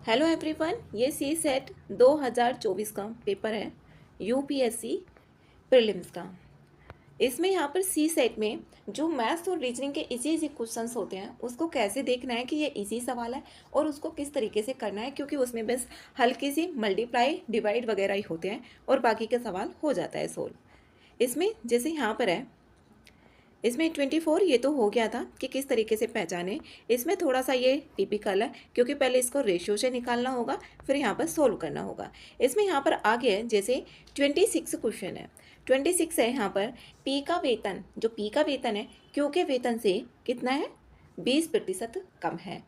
Hello everyone, ये सी set 2024 का paper है यूपीएससी प्रीलिम्स का। इसमें यहाँ पर सी सेट में जो मैथ्स और रीजनिंग के इजी क्वेश्चंस होते हैं उसको कैसे देखना है कि ये इजी सवाल है और उसको किस तरीके से करना है, क्योंकि उसमें बस हल्की सी मल्टीप्लाई डिवाइड वगैरह ही होते हैं और बाकी के सवाल हो जाता है सोल्व। इसमें जैसे यहाँ पर है, इसमें 24 ये तो हो गया था कि किस तरीके से पहचाने। इसमें थोड़ा सा ये टिपिकल है क्योंकि पहले इसको रेशियो से निकालना होगा, फिर यहाँ पर सोल्व करना होगा। इसमें यहाँ पर आगे है जैसे 26 क्वेश्चन है। 26 है यहाँ पर पी का वेतन, जो पी का वेतन है क्यू के वेतन से कितना है 20% कम है।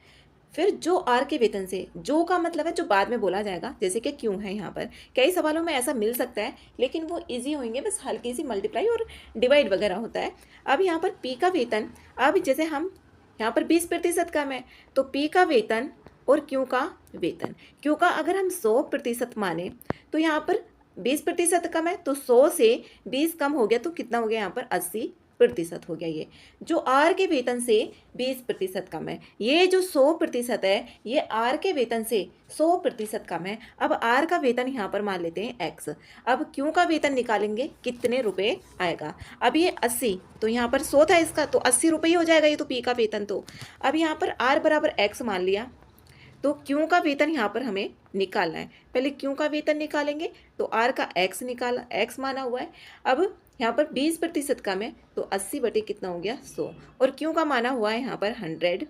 फिर जो आर के वेतन से, जो का मतलब है जो बाद में बोला जाएगा, जैसे कि क्यों है। यहाँ पर कई सवालों में ऐसा मिल सकता है लेकिन वो इजी होंगे, बस हल्की सी मल्टीप्लाई और डिवाइड वगैरह होता है। अब यहाँ पर पी का वेतन, अब जैसे हम यहाँ पर 20% कम है तो पी का वेतन और क्यों का वेतन, क्यों का अगर हम 100% माने तो यहाँ पर 20% कम है तो 100 से 20 कम हो गया तो कितना हो गया यहाँ पर 80% हो गया। ये जो आर के वेतन से 20% कम है, ये जो 100% है ये आर के वेतन से 100% कम है। अब आर का वेतन यहाँ पर मान लेते हैं एक्स। अब क्यों का वेतन निकालेंगे कितने रुपए आएगा। अब ये 80 तो यहाँ पर 100 था इसका तो 80 रुपये ही हो जाएगा ये तो पी का वेतन। तो अब यहाँ पर आर बराबर एक्स मान लिया तो क्यों का वेतन यहाँ पर हमें निकालना है। पहले क्यों का वेतन निकालेंगे तो आर का एक्स निकाला, एक्स माना हुआ है। अब यहाँ पर 20% कम है तो 80 बटे कितना हो गया 100, और क्यों का माना हुआ है यहाँ पर 100।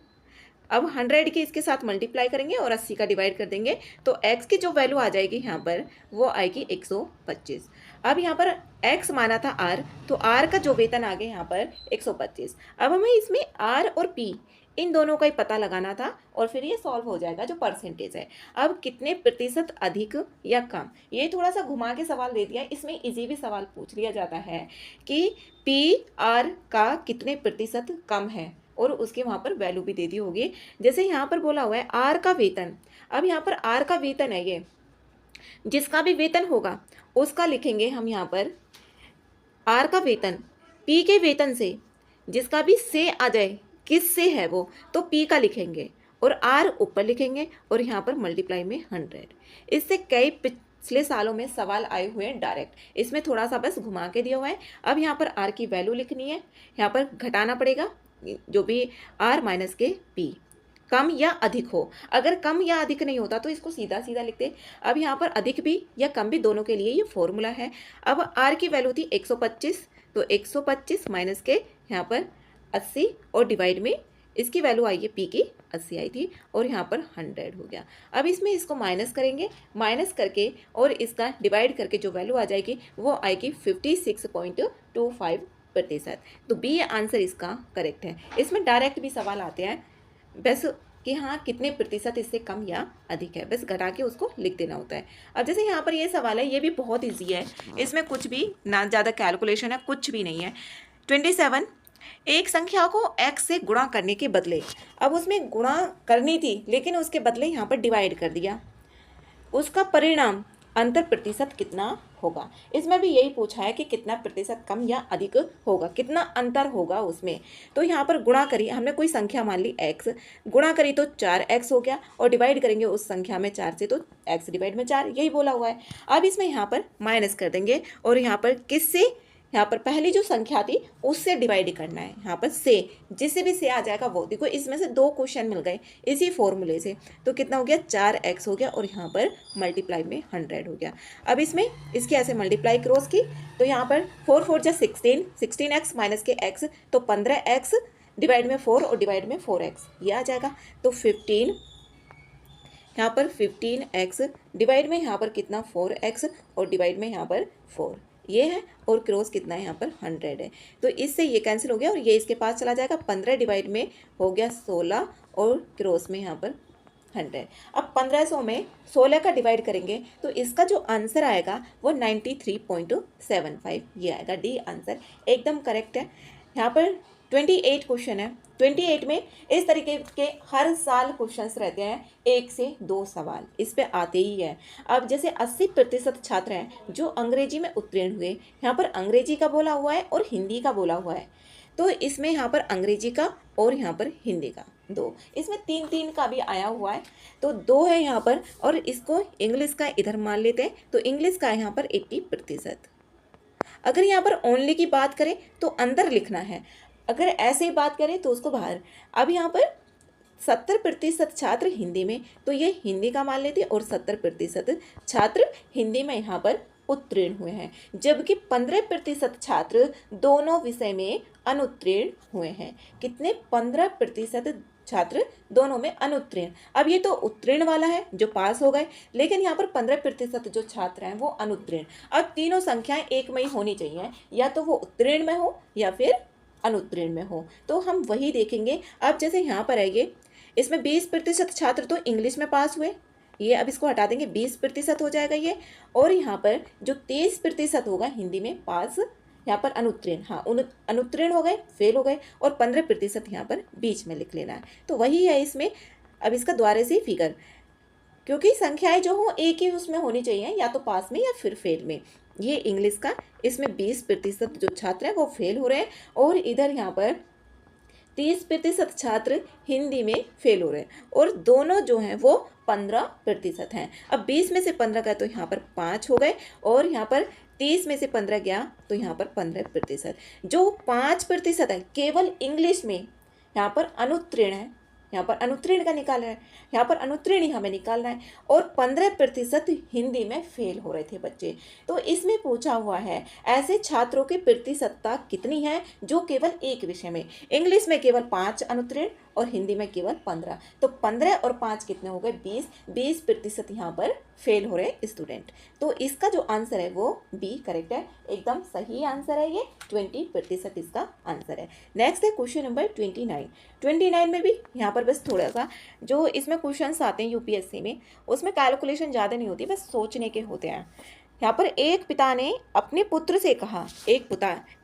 अब 100 की इसके साथ मल्टीप्लाई करेंगे और 80 का डिवाइड कर देंगे तो x की जो वैल्यू आ जाएगी यहाँ पर वो आएगी 125। अब यहाँ पर x माना था r तो r का जो वेतन आ गया यहाँ पर 125। अब हमें इसमें r और p इन दोनों का ही पता लगाना था और फिर ये सॉल्व हो जाएगा जो परसेंटेज है। अब कितने प्रतिशत अधिक या कम, ये थोड़ा सा घुमा के सवाल दे दिया। इसमें इजी भी सवाल पूछ लिया जाता है कि पी आर का कितने प्रतिशत कम है और उसके वहाँ पर वैल्यू भी दे दी होगी। जैसे यहाँ पर बोला हुआ है आर का वेतन, अब यहाँ पर आर का वेतन है, ये जिसका भी वेतन होगा उसका लिखेंगे हम यहाँ पर आर का वेतन पी के वेतन से, जिसका भी से आ जाए किस से है वो तो पी का लिखेंगे और आर ऊपर लिखेंगे और यहाँ पर मल्टीप्लाई में 100। इससे कई पिछले सालों में सवाल आए हुए हैं डायरेक्ट, इसमें थोड़ा सा बस घुमा के दिया हुआ है। अब यहाँ पर आर की वैल्यू लिखनी है, यहाँ पर घटाना पड़ेगा जो भी आर माइनस के पी, कम या अधिक हो। अगर कम या अधिक नहीं होता तो इसको सीधा सीधा लिखते। अब यहाँ पर अधिक भी या कम भी दोनों के लिए ये फॉर्मूला है। अब आर की वैल्यू थी 125 तो 125 माइनस के यहाँ पर 80 और डिवाइड में इसकी वैल्यू आई है पी की 80 आई थी और यहाँ पर 100 हो गया। अब इसमें इसको माइनस करेंगे, माइनस करके और इसका डिवाइड करके जो वैल्यू आ जाएगी वो आएगी 56.25%। तो बी आंसर इसका करेक्ट है। इसमें डायरेक्ट भी सवाल आते हैं बस कि हाँ कितने प्रतिशत इससे कम या अधिक है, बस घटा के उसको लिख देना होता है। अब जैसे यहाँ पर ये सवाल है, ये भी बहुत इजी है, इसमें कुछ भी ना ज़्यादा कैलकुलेशन है, कुछ भी नहीं है। 27 एक संख्या को x से गुणा करने के बदले, अब उसमें गुणा करनी थी लेकिन उसके बदले यहाँ पर डिवाइड कर दिया, उसका परिणाम अंतर प्रतिशत कितना होगा। इसमें भी यही पूछा है कि कितना प्रतिशत कम या अधिक होगा, कितना अंतर होगा उसमें। तो यहाँ पर गुणा करी, हमने कोई संख्या मान ली x, गुणा करी तो 4x हो गया और डिवाइड करेंगे उस संख्या में 4 से तो x डिवाइड में 4, यही बोला हुआ है। अब इसमें यहाँ पर माइनस कर देंगे और यहाँ पर किससे, यहाँ पर पहली जो संख्या थी उससे डिवाइड करना है, यहाँ पर से, जिससे भी से आ जाएगा वो। देखो इसमें से 2 क्वेश्चन मिल गए इसी फॉर्मूले से, तो कितना हो गया 4x हो गया और यहाँ पर मल्टीप्लाई में 100 हो गया। अब इसमें इसकी ऐसे मल्टीप्लाई क्रॉस की तो यहाँ पर 4 4 जा 16, 16x माइनस के x तो 15x डिवाइड में 4 और डिवाइड में 4x ये आ जाएगा। तो 15 यहाँ पर 15x डिवाइड में यहाँ पर कितना 4x और डिवाइड में यहाँ पर 4 ये है और क्रॉस कितना है यहाँ पर 100 है। तो इससे ये कैंसिल हो गया और ये इसके पास चला जाएगा। 15 डिवाइड में हो गया 16 और क्रॉस में यहाँ पर 100। अब 1500 में 16 का डिवाइड करेंगे तो इसका जो आंसर आएगा वो 93.75 ये आएगा। डी आंसर एकदम करेक्ट है। यहाँ पर 28 क्वेश्चन है। 28 में इस तरीके के हर साल क्वेश्चंस रहते हैं, 1 से 2 सवाल इस पे आते ही है। अब जैसे 80% छात्र हैं जो अंग्रेजी में उत्तीर्ण हुए, यहाँ पर अंग्रेजी का बोला हुआ है और हिंदी का बोला हुआ है। तो इसमें यहाँ पर अंग्रेजी का और यहाँ पर हिंदी का 2, इसमें 3 का भी आया हुआ है, तो 2 है यहाँ पर। और इसको इंग्लिश का इधर मान लेते हैं, तो इंग्लिश का यहाँ पर 80%। अगर यहाँ पर ओनली की बात करें तो अंदर लिखना है, अगर ऐसे ही बात करें तो उसको बाहर। अब यहाँ पर 70% छात्र हिंदी में, तो ये हिंदी का मान लेते हैं, और 70% छात्र हिंदी में यहाँ पर उत्तीर्ण हुए हैं, जबकि 15% छात्र दोनों विषय में अनुत्तीर्ण हुए हैं। कितने? 15% छात्र दोनों में अनुत्तीर्ण। अब ये तो उत्तीर्ण वाला है जो पास हो गए, लेकिन यहाँ पर 15% जो छात्र हैं वो अनुत्तीर्ण। अब तीनों संख्याएं एक में ही होनी चाहिए, या तो वो उत्तीर्ण में हो या फिर अनुत्तीर्ण में हो, तो हम वही देखेंगे। अब जैसे यहाँ पर है ये, इसमें 20% छात्र तो इंग्लिश में पास हुए, ये अब इसको हटा देंगे, 20% हो जाएगा ये। और यहाँ पर जो 23% होगा हिंदी में पास, यहाँ पर अनुत्तीर्ण, हाँ अनुत्तीर्ण हो गए, फेल हो गए, और 15% यहाँ पर बीच में लिख लेना है। तो वही है इसमें। अब इसका द्वारे से फिगर, क्योंकि संख्याएं जो हो एक ही उसमें होनी चाहिए, या तो पास में या फिर फेल में। ये इंग्लिश का, इसमें 20% जो छात्र हैं वो फेल हो रहे हैं, और इधर यहाँ पर 30% छात्र हिंदी में फेल हो रहे हैं, और दोनों जो हैं वो 15% हैं। अब 20 में से 15 गया तो यहाँ पर 5 हो गए, और यहाँ पर 30 में से 15 गया तो यहाँ पर 15%। जो 5% है केवल इंग्लिश में यहाँ पर अनुत्तीर्ण है, यहाँ पर अनुत्तीर्ण का निकालना है, यहाँ पर अनुत्तीर्ण ही हमें निकालना है, और 15% हिंदी में फेल हो रहे थे बच्चे। तो इसमें पूछा हुआ है ऐसे छात्रों की प्रतिशतता कितनी है जो केवल एक विषय में, इंग्लिश में केवल 5 अनुत्तीर्ण और हिंदी में केवल 15, तो 15 और 5 कितने हो गए? 20% यहाँ पर फेल हो रहे स्टूडेंट। तो इसका जो आंसर है वो बी करेक्ट है, एकदम सही आंसर है ये, 20% इसका आंसर है। नेक्स्ट है क्वेश्चन नंबर 29 में भी यहाँ पर बस थोड़ा सा जो इसमें क्वेश्चंस आते हैं यूपीएससी में, उसमें कैलकुलेशन ज़्यादा नहीं होती, बस सोचने के होते हैं। यहाँ पर एक पिता ने अपने पुत्र से कहा, एक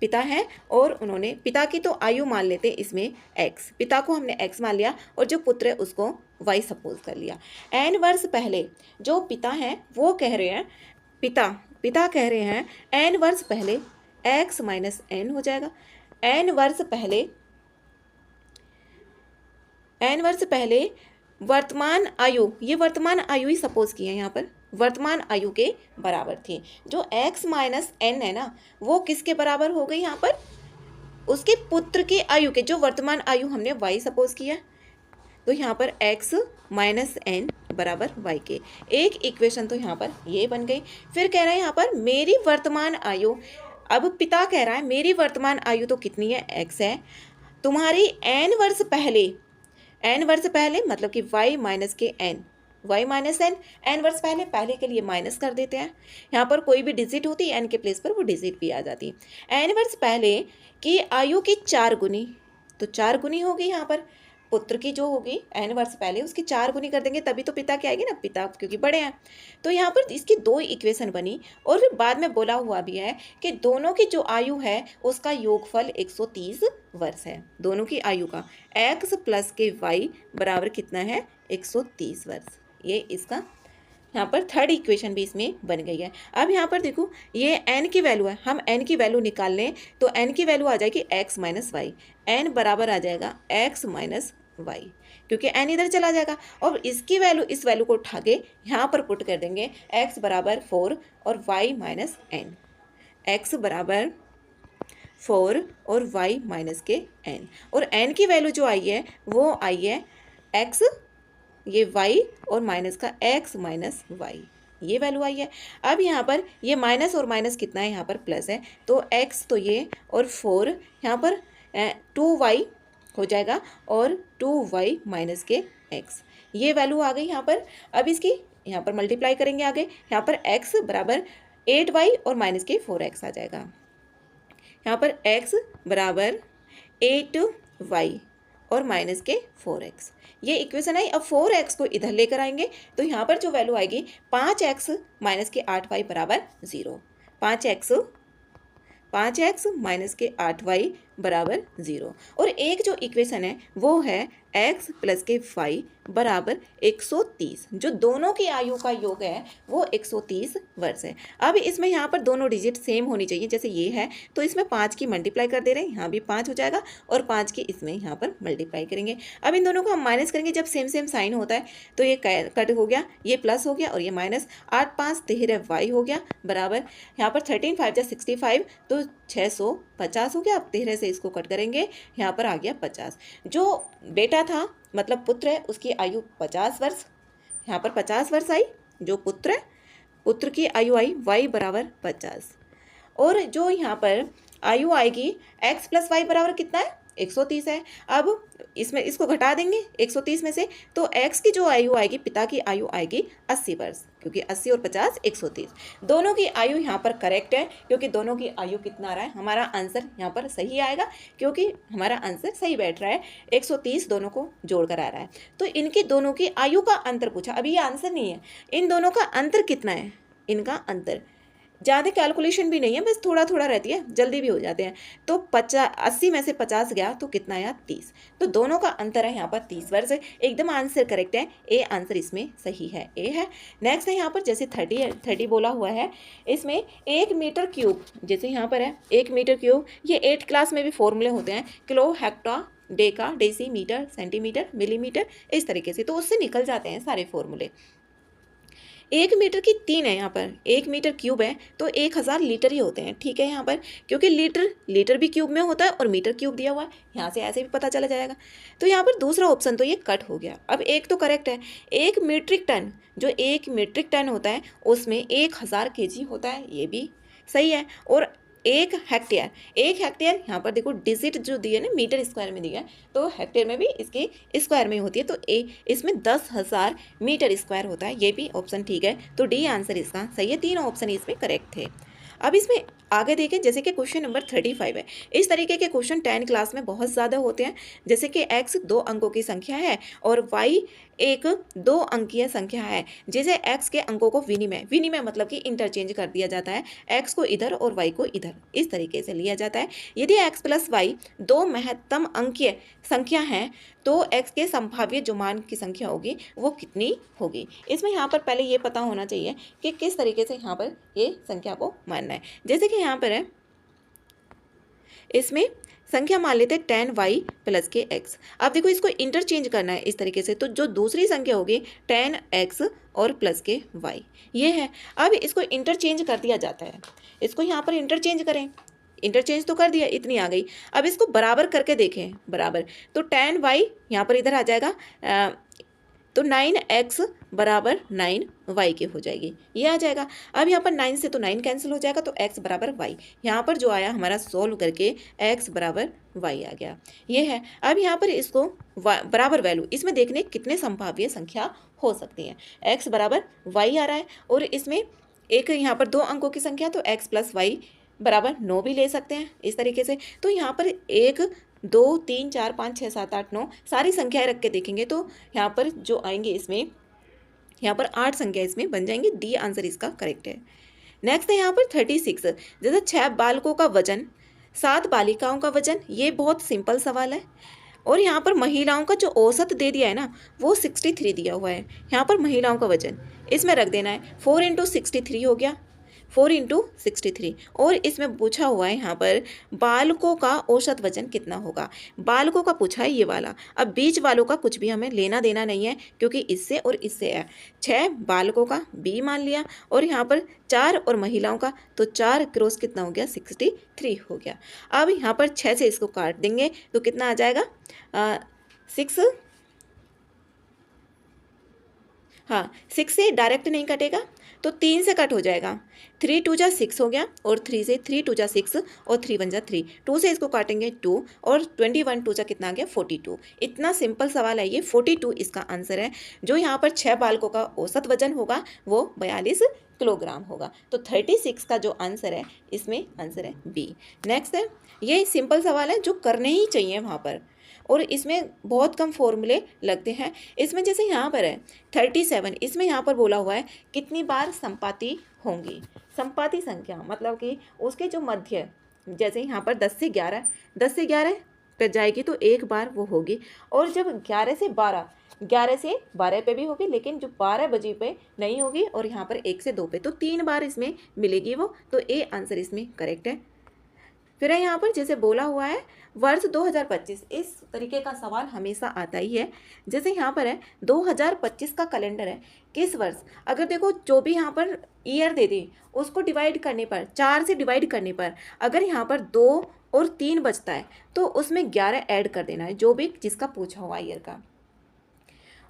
पिता है और उन्होंने, पिता की तो आयु मान लेते हैं इसमें x, पिता को हमने x मान लिया और जो पुत्र है उसको y सपोज कर लिया। n वर्ष पहले जो पिता हैं वो कह रहे हैं, पिता कह रहे हैं n वर्ष पहले x माइनस n हो जाएगा। n वर्ष पहले वर्तमान आयु, ये वर्तमान आयु ही सपोज की है, यहाँ पर वर्तमान आयु के बराबर थी। जो x माइनस n है ना, वो किसके बराबर हो गई? यहाँ पर उसके पुत्र की आयु के, जो वर्तमान आयु हमने y सपोज किया, तो यहाँ पर x माइनस n बराबर y के। एक इक्वेशन तो यहाँ पर ये बन गई। फिर कह रहा है यहाँ पर मेरी वर्तमान आयु, अब पिता कह रहा है मेरी वर्तमान आयु तो कितनी है? x है, तुम्हारी n वर्ष पहले मतलब कि y माइनस के n, y माइनस n वर्ष पहले के लिए माइनस कर देते हैं। यहाँ पर कोई भी डिजिट होती है n के प्लेस पर, वो डिजिट भी आ जाती है। n वर्ष पहले की आयु की 4 गुनी, तो 4 गुनी होगी यहाँ पर पुत्र की जो होगी n वर्ष पहले, उसकी 4 गुनी कर देंगे तभी तो पिता की आएगी ना, पिता क्योंकि बड़े हैं। तो यहाँ पर इसकी 2 इक्वेशन बनी, और फिर बाद में बोला हुआ भी है कि दोनों की जो आयु है उसका योगफल 130 वर्ष है। दोनों की आयु का x प्लस के y बराबर कितना है? 130 वर्ष। ये इसका यहाँ पर थर्ड इक्वेशन भी इसमें बन गई है। अब यहाँ पर देखो ये n की वैल्यू है, हम n की वैल्यू निकाल लें तो n की वैल्यू आ जाएगी x माइनस वाई, n बराबर आ जाएगा x माइनस वाई, क्योंकि n इधर चला जाएगा, और इसकी वैल्यू इस वैल्यू को उठा के यहाँ पर पुट कर देंगे, x बराबर 4 और y माइनस n, x बराबर 4 और y माइनस के n, और n की वैल्यू जो आई है वो आई है x, ये y और माइनस का x माइनस y, ये वैल्यू आई है। अब यहाँ पर ये माइनस और माइनस कितना है? यहाँ पर प्लस है, तो x तो ये और 4 यहाँ पर 2y हो जाएगा, और 2y माइनस के x, ये वैल्यू आ गई यहाँ पर। अब इसकी यहाँ पर मल्टीप्लाई करेंगे आगे, यहाँ पर x बराबर 8y और माइनस के 4x आ जाएगा। यहाँ पर x बराबर 8y और माइनस के 4x, ये इक्वेशन आई। अब 4x को इधर लेकर आएंगे तो यहाँ पर जो वैल्यू आएगी 5x माइनस के 8y बराबर 0, 5x माइनस के 8y बराबर 0। और एक जो इक्वेशन है वो है x प्लस के y बराबर 130। जो दोनों की आयु का योग है वो 130 वर्ष है। अब इसमें यहाँ पर दोनों डिजिट सेम होनी चाहिए। जैसे ये है तो इसमें 5 की मल्टीप्लाई कर दे रहे हैं, यहाँ भी 5 हो जाएगा और 5 की इसमें यहाँ पर मल्टीप्लाई करेंगे। अब इन दोनों को हम माइनस करेंगे, जब सेम सेम साइन होता है तो ये कट हो गया, ये प्लस हो गया और ये माइनस। 8 5 13 वाई हो गया बराबर यहाँ पर 13 5 जा 65 तो 650 हो गया। अब 13 से इसको कट करेंगे, यहाँ पर आ गया 50। जो बेटा था मतलब पुत्र है उसकी आयु 50 वर्ष, यहाँ पर 50 वर्ष आई। जो पुत्र है पुत्र की आयु आई y बराबर 50। और जो यहाँ पर आयु आएगी x प्लस वाई बराबर कितना है 130 है। अब इसमें इसको घटा देंगे 130 में से, तो x की जो आयु आएगी पिता की आयु आएगी 80 वर्ष, क्योंकि 80 और 50 130। दोनों की आयु यहाँ पर करेक्ट है, क्योंकि दोनों की आयु कितना आ रहा है, हमारा आंसर यहाँ पर सही आएगा, क्योंकि हमारा आंसर सही बैठ रहा है। 130 दोनों को जोड़ कर आ रहा है। तो इनकी दोनों की आयु का अंतर पूछा, अभी ये आंसर नहीं है। इन दोनों का अंतर कितना है, इनका अंतर ज़्यादा कैलकुलेशन भी नहीं है, बस थोड़ा थोड़ा रहती है, जल्दी भी हो जाते हैं। तो 80 में से 50 गया तो कितना आया 30। तो दोनों का अंतर है यहाँ पर 30 वर्ष। एकदम आंसर करेक्ट है, ए आंसर इसमें सही है, ए है। नेक्स्ट है यहाँ पर जैसे 30 बोला हुआ है, इसमें 1 मीटर क्यूब, जैसे यहाँ पर है 1 मीटर क्यूब, ये 8 क्लास में भी फॉर्मूले होते हैं, kilo hecto deca deci metre centimetre millimetre, इस तरीके से, तो उससे निकल जाते हैं सारे फॉर्मूले। 1 मीटर की 3 है, यहाँ पर 1 मीटर क्यूब है तो 1000 लीटर ही होते हैं, ठीक है यहाँ पर, क्योंकि लीटर भी क्यूब में होता है और मीटर क्यूब दिया हुआ है, यहाँ से ऐसे भी पता चला जाएगा। तो यहाँ पर दूसरा ऑप्शन तो ये कट हो गया। अब एक तो करेक्ट है, 1 मीट्रिक टन, जो 1 मीट्रिक टन होता है उसमें 1000 केजी होता है, ये भी सही है। और 1 हेक्टेयर यहाँ पर देखो डिजिट जो दिए ना मीटर स्क्वायर में दिया है, तो हेक्टेयर में भी इसके स्क्वायर में होती है, तो इसमें 10,000 मीटर स्क्वायर होता है, ये भी ऑप्शन ठीक है। तो डी आंसर इसका सही है, तीनों ऑप्शन इसमें करेक्ट थे। अब इसमें आगे देखें, जैसे कि क्वेश्चन नंबर 35 है। इस तरीके के क्वेश्चन 10 क्लास में बहुत ज़्यादा होते हैं। जैसे कि x 2 अंकों की संख्या है और y एक 2 अंकीय संख्या है, जैसे x के अंकों को विनिमय मतलब कि इंटरचेंज कर दिया जाता है, x को इधर और y को इधर, इस तरीके से लिया जाता है। यदि x प्लस वाई 2 महत्तम अंकीय संख्या है तो x के संभाव्य जो मान की संख्या होगी वो कितनी होगी। इसमें यहाँ पर पहले ये पता होना चाहिए कि किस तरीके से यहाँ पर ये संख्या को मानना है। जैसे कि यहाँ पर है, इसमें संख्या मान लेते हैं 10y प्लस के x। अब देखो इसको इंटरचेंज करना है इस तरीके से, तो जो दूसरी संख्या होगी 10x और प्लस के y, ये है। अब इसको इंटरचेंज कर दिया जाता है, इसको यहाँ पर इंटरचेंज करें, इंटरचेंज तो कर दिया, इतनी आ गई। अब इसको बराबर करके देखें, बराबर तो 10y यहाँ पर इधर आ जाएगा, तो 9x बराबर 9y के हो जाएगी, ये आ जाएगा। अब यहाँ पर 9 से तो 9 कैंसिल हो जाएगा, तो x बराबर y, यहाँ पर जो आया हमारा सोल्व करके x बराबर y आ गया, ये है। अब यहाँ पर इसको बराबर वैल्यू इसमें देखने कितने संभाव्य संख्या हो सकती है। x बराबर y आ रहा है और इसमें एक यहाँ पर 2 अंकों की संख्या, तो x प्लस वाई बराबर 9 भी ले सकते हैं इस तरीके से। तो यहाँ पर 1 2 3 4 5 6 7 8 9 सारी संख्याएं रख के देखेंगे तो यहाँ पर जो आएंगे इसमें, यहाँ पर 8 संख्या इसमें बन जाएंगी, डी आंसर इसका करेक्ट है। नेक्स्ट है यहाँ पर 36, जैसे 6 बालकों का वजन 7 बालिकाओं का वजन, ये बहुत सिंपल सवाल है। और यहाँ पर महिलाओं का जो औसत दे दिया है ना वो 63 दिया हुआ है। यहाँ पर महिलाओं का वजन इसमें रख देना है, 4 × 63 हो गया, 4 × 63। और इसमें पूछा हुआ है यहाँ पर बालकों का औसत वजन कितना होगा, बालकों का पूछा है ये वाला। अब बीच वालों का कुछ भी हमें लेना देना नहीं है, क्योंकि इससे और इससे है। 6 बालकों का बी मान लिया और यहाँ पर 4 और महिलाओं का, तो 4 क्रॉस कितना हो गया 63 हो गया। अब यहाँ पर 6 से इसको काट देंगे तो कितना आ जाएगा 6 से डायरेक्ट नहीं कटेगा तो 3 से कट हो जाएगा, 3 2 जा 6 हो गया और 3 से 3 2 जा 6 और 3 1 जा 3, 2 से इसको काटेंगे 2 और 21 2 जा कितना आ गया 42। इतना सिंपल सवाल है ये, 42 इसका आंसर है। जो यहाँ पर 6 बालकों का औसत वजन होगा वो 42 किलोग्राम होगा। तो 36 का जो आंसर है इसमें आंसर है बी। नेक्स्ट है, ये सिंपल सवाल है जो करने ही चाहिए वहाँ पर, और इसमें बहुत कम फॉर्मूले लगते हैं। इसमें जैसे यहाँ पर है 37, इसमें यहाँ पर बोला हुआ है कितनी बार संपाति होंगी। संपाति संख्या मतलब कि उसके जो मध्य, जैसे यहाँ पर 10 से 11 पर जाएगी तो एक बार वो होगी, और जब 11 से 12 11 से 12 पे भी होगी, लेकिन जो 12 बजे पे नहीं होगी, और यहाँ पर 1 से 2 पे, तो 3 बार इसमें मिलेगी वो, तो ए आंसर इसमें करेक्ट है। फिर है यहाँ पर जैसे बोला हुआ है वर्ष 2025, इस तरीके का सवाल हमेशा आता ही है। जैसे यहाँ पर है 2025 का कैलेंडर है, किस वर्ष, अगर देखो जो भी यहाँ पर ईयर दे दी उसको डिवाइड करने पर, 4 से डिवाइड करने पर अगर यहाँ पर 2 और 3 बचता है तो उसमें 11 ऐड कर देना है, जो भी जिसका पूछा हुआ ईयर का।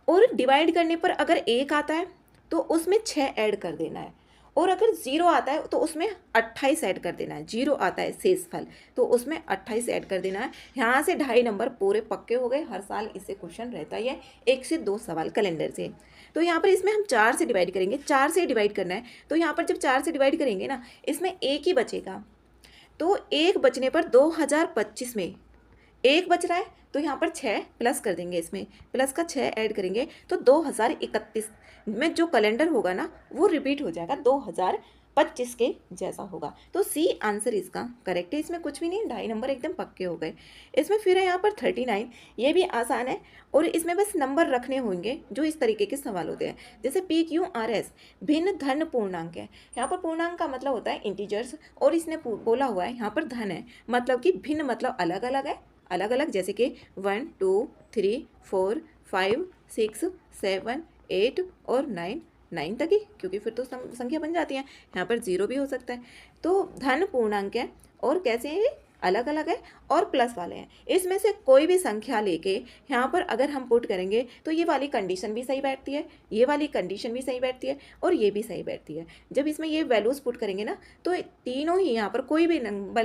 और डिवाइड करने पर अगर 1 आता है तो उसमें 6 ऐड कर देना है, और अगर 0 आता है तो उसमें 28 ऐड कर देना है। 0 आता है शेषफल, तो उसमें 28 ऐड कर देना है। यहाँ से 2.5 नंबर पूरे पक्के हो गए। हर साल इससे क्वेश्चन रहता ही है, 1 से 2 सवाल कैलेंडर से। तो यहाँ पर इसमें हम 4 से डिवाइड करेंगे, 4 से डिवाइड करना है, तो यहाँ पर जब 4 से डिवाइड करेंगे ना, इसमें 1 ही बचेगा, तो 1 बचने पर 2025 में 1 बच रहा है, तो यहाँ पर 6 प्लस कर देंगे, इसमें प्लस का 6 ऐड करेंगे, तो 2031 में जो कैलेंडर होगा ना वो रिपीट हो जाएगा, 2025 के जैसा होगा। तो सी आंसर इसका करेक्ट है, इसमें कुछ भी नहीं, 2.5 नंबर एकदम पक्के हो गए। इसमें फिर है यहाँ पर 39, ये भी आसान है, और इसमें बस नंबर रखने होंगे जो इस तरीके के सवाल होते हैं। जैसे PQRS भिन्न धन पूर्णांक है, यहाँ पर पूर्णांक का मतलब होता है इंटीजर्स, और इसने बोला हुआ है यहाँ पर धन है, मतलब कि भिन्न मतलब अलग अलग है, अलग अलग, जैसे कि 1 2 3 4 5 6 7 8 और 9 तक ही, क्योंकि फिर तो संख्या बन जाती है। यहाँ पर 0 भी हो सकता है। तो धन पूर्णांक है, और कैसे हैं ये, अलग अलग है और प्लस वाले हैं। इसमें से कोई भी संख्या लेके यहाँ पर अगर हम पुट करेंगे तो ये वाली कंडीशन भी सही बैठती है, ये वाली कंडीशन भी सही बैठती है, और ये भी सही बैठती है। जब इसमें ये वैल्यूज़ पुट करेंगे ना, तो तीनों ही यहाँ पर कोई भी नंबर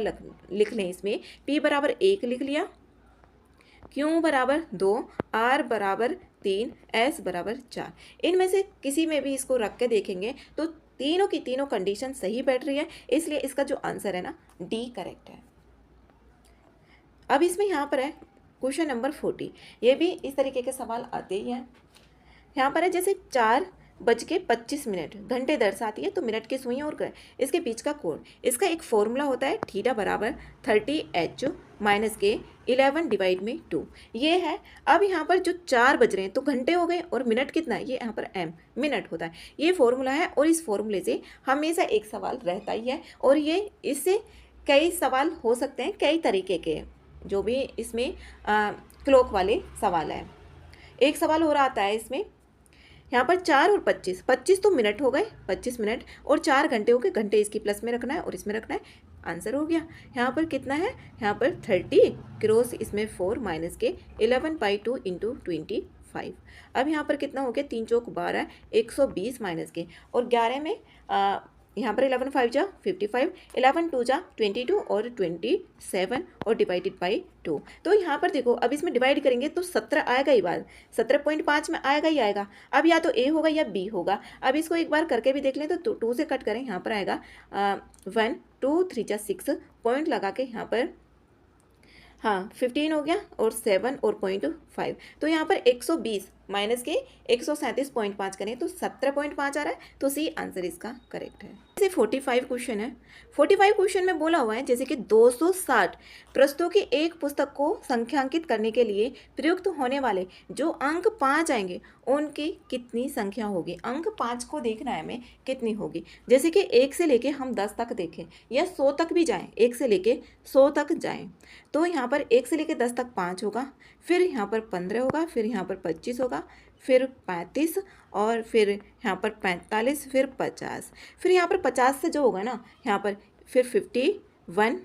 लिख लें, इसमें P बराबर 1 लिख लिया, Q बराबर 2, R बराबर 3, S बराबर 4, इनमें से किसी में भी इसको रख के देखेंगे तो तीनों की तीनों कंडीशन सही बैठ रही है, इसलिए इसका जो आंसर है ना D करेक्ट है। अब इसमें यहाँ पर है क्वेश्चन नंबर 40, ये भी इस तरीके के सवाल आते ही हैं। यहाँ पर है जैसे 4:25, घंटे दर्शाती है, तो मिनट की सुई और इसके बीच का कोण, इसका एक फॉर्मूला होता है थीटा बराबर 30h माइनस के 11/2, ये है। अब यहाँ पर जो 4 बज रहे हैं तो घंटे हो गए, और मिनट कितना है, ये यहाँ पर m मिनट होता है, ये फॉर्मूला है, और इस फॉर्मूले से हमेशा एक सवाल रहता ही है, और ये इससे कई सवाल हो सकते हैं, कई तरीके के, जो भी इसमें क्लॉक वाले सवाल है। एक सवाल हो रहा आता है इसमें, यहाँ पर 4 और 25 तो मिनट हो गए, 25 मिनट, और 4 घंटे हो गए, घंटे इसकी प्लस में रखना है और इसमें रखना है, आंसर हो गया। यहाँ पर कितना है, यहाँ पर 30 क्रॉस इसमें 4 माइनस के 11/2 इंटू 25। अब यहाँ पर कितना हो गया, 3 चौक 12, 120 माइनस के, और 11 में यहाँ पर 11 5 जा 55, 11 2 जा 22 और 27, और डिवाइडेड बाई 2। तो यहाँ पर देखो, अब इसमें डिवाइड करेंगे तो 17 आएगा ही, बार 17.5 में आएगा ही आएगा। अब या तो A होगा या B होगा। अब इसको एक बार करके भी देख लें, तो 2 से कट करें, यहाँ पर आएगा 1 2 3 जा 6, पॉइंट लगा के यहाँ पर 15 हो गया, और 7 और 0.5, तो यहाँ पर 120 माइनस के 137.5 करें तो 17.5 आ रहा है, तो सी आंसर इसका करेक्ट है। जैसे 45 क्वेश्चन है, 45 क्वेश्चन में बोला हुआ है जैसे कि 260 पृष्ठों की एक पुस्तक को संख्यांकित करने के लिए प्रयुक्त होने वाले जो अंक 5 आएंगे उनकी कितनी संख्या होगी। अंक 5 को देखना है हमें कितनी होगी, जैसे कि 1 से लेके हम 10 तक देखें, या 100 तक भी जाएं, 1 से लेके 100 तक जाएं, तो यहाँ पर 1 से लेके 10 तक 5 होगा, फिर यहाँ पर 15 होगा, फिर यहाँ पर 25 होगा, फिर 35, और फिर यहाँ पर 45, फिर 50, फिर यहाँ पर 50 से जो होगा ना, यहाँ पर फिर 51,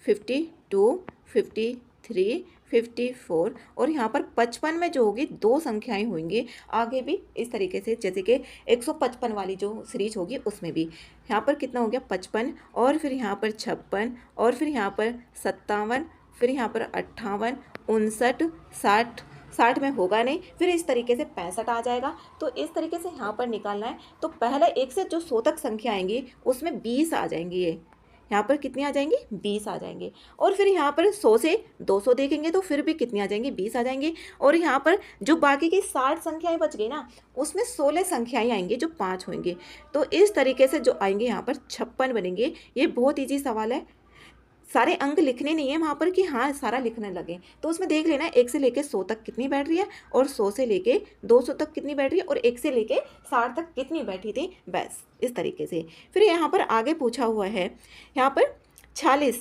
52, 53, 54, और यहाँ पर 55 में जो होगी 2 संख्याएं होंगी, आगे भी इस तरीके से, जैसे कि 155 वाली जो सीरीज होगी उसमें भी यहाँ पर कितना हो गया 55, और फिर यहाँ पर 56, और फिर यहाँ पर 57, फिर यहाँ पर 58, 59, 60 में होगा नहीं, फिर इस तरीके से 65 आ जाएगा। तो इस तरीके से यहाँ पर निकालना है, तो पहले 1 से जो 100 तक संख्या आएंगी उसमें 20 आ जाएंगी, ये यहाँ पर कितनी आ जाएंगी 20 आ जाएंगे, और फिर यहाँ पर 100 से 200 देखेंगे तो फिर भी कितनी आ जाएंगी 20 आ जाएंगी, और यहाँ पर जो बाकी की 60 संख्याएं बच गई ना उसमें 16 संख्याएं आएंगी जो 5 होंगे। तो इस तरीके से जो आएंगे यहाँ पर 56 बनेंगे। ये बहुत ईजी सवाल है, सारे अंक लिखने नहीं है वहाँ पर कि हाँ सारा लिखने लगे, तो उसमें देख लेना 1 से लेके 100 तक कितनी बैठ रही है और 100 से लेके 200 तक कितनी बैठ रही है और 1 से लेके 60 तक कितनी बैठी थी, बस इस तरीके से। फिर यहाँ पर आगे पूछा हुआ है, यहाँ पर 46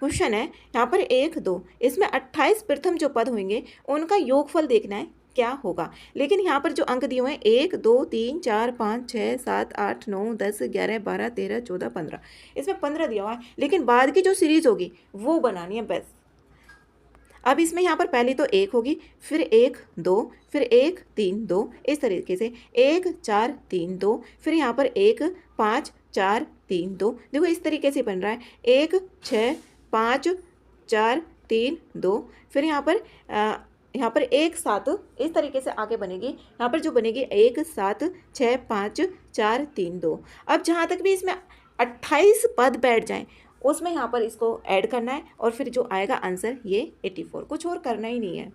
क्वेश्चन है, यहाँ पर 1 2 इसमें 28 प्रथम जो पद होंगे उनका योगफल देखना है क्या होगा। लेकिन यहाँ पर जो अंक दिए हुए हैं 1 2 3 4 5 6 7 8 9 10 11 12 13 14 15, इसमें 15 दिया हुआ है, लेकिन बाद की जो सीरीज होगी वो बनानी है बस। अब इसमें यहाँ पर पहले तो 1 होगी, फिर 1 2, फिर 1 3 2, इस तरीके से 1 4 3 2, फिर यहाँ पर 1 5 4 3 2, देखो इस तरीके से बन रहा है 1 6 5 4 3 2, फिर यहाँ पर 1 7, इस तरीके से आगे बनेगी। यहाँ पर जो बनेगी 1 7 6 5 4 3 2। अब जहाँ तक भी इसमें 28 पद बैठ जाएं उसमें यहाँ पर इसको ऐड करना है और फिर जो आएगा आंसर ये 84, कुछ और करना ही नहीं है।